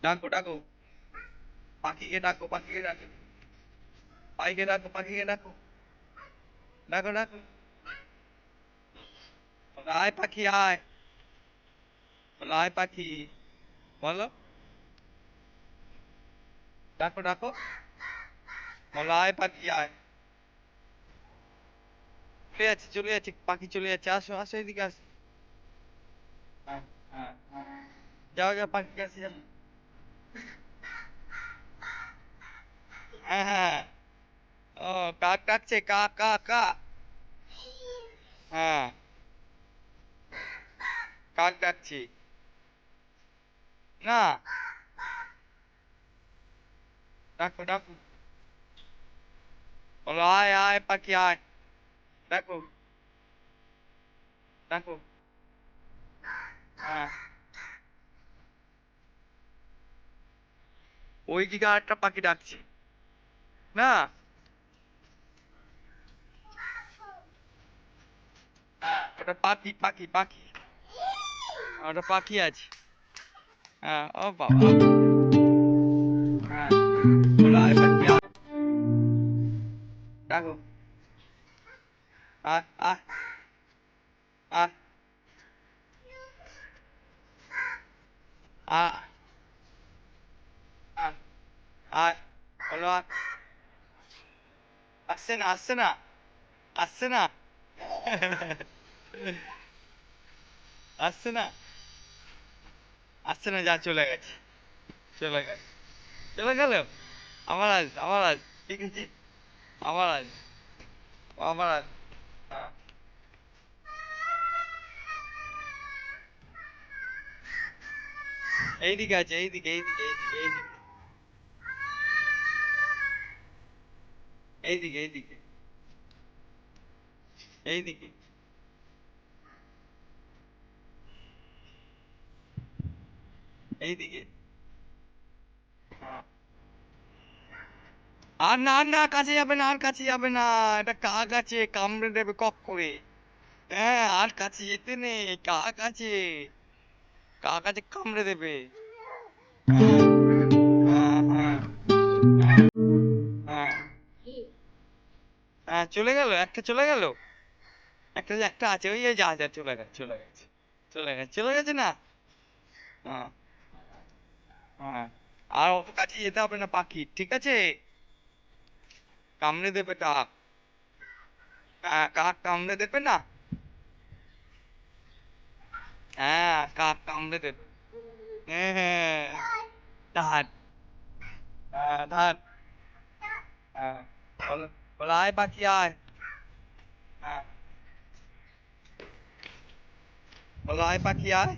ডাকো ডাকো পাখিকে ডাকো পাখিকে ডাকো পাখিকে ডাকো পাখিকে ডাকো ডাকো ডাকো আয় পাখি আয় আয় পাখি বলো ডাকো ডাকো বলো আয় পাখি আয় চলে যাচ্ছে পাখি চলে যাচ্ছে আসো আসো এদিকে আসো হ্যাঁ, হ্যাঁ, হ্যাঁ। যাও যাও পাখি কাছে যাও হ্যাঁ হ্যাঁ ও কাক ডাকছে কাক কাক কাক হ্যাঁ কাক ডাকছি না ডাকো ডাকো বলো আয় আয় পাখি আয় ডাকো ডাকো হ্যাঁ ওই দিকে আরেকটা পাখি ডাকছে না ওটা পাখি পাখি পাখি ওটা পাখি আছে হ্যাঁ ও বাবা হ্যাঁ বলো আয় পাখি আয় ডাকো আয় আয় আয় আয় আয় আয় বলো আয় আসছে না আসছে না আসছে না আসছে না আসছে না যা চলে গেছে চলে গেছে চলে গেল আমার আজ ঠিক আছে আমার আজ আমার আজ এইদিকে আছে এইদিকে এইদিকে এইদিকে এইদিকে এইদিকে এইদিকে এইদিকে আর না আর না কাছে যাবে না আর কাছে যাবে না এটা কাক আছে কামড়ে দেবে কক করে হ্যাঁ আর কাছে যেতে নেই কাক আছে কাক আছে কামড়ে দেবে হ্যাঁ হ্যাঁ হ্যাঁ হ্যাঁ হ্যাঁ চলে গেল একটা চলে গেল একটা একটা আছে ওই যা যা চলে গেছে চলে গেছে চলে গেছে চলে গেছে না হ্যাঁ হ্যাঁ আর অত কাছে যেতে হবে না পাখি ঠিক আছে কামড়ে দেবে কাক হ্যাঁ কাক কামড়ে দেবে না হ্যাঁ কাক কামড়ে দেবে হ্যাঁ হ্যাঁ ধান হ্যাঁ ধান হ্যাঁ বলো বলো আয় পাখি আয় হ্যাঁ বলো আয় পাখি আয়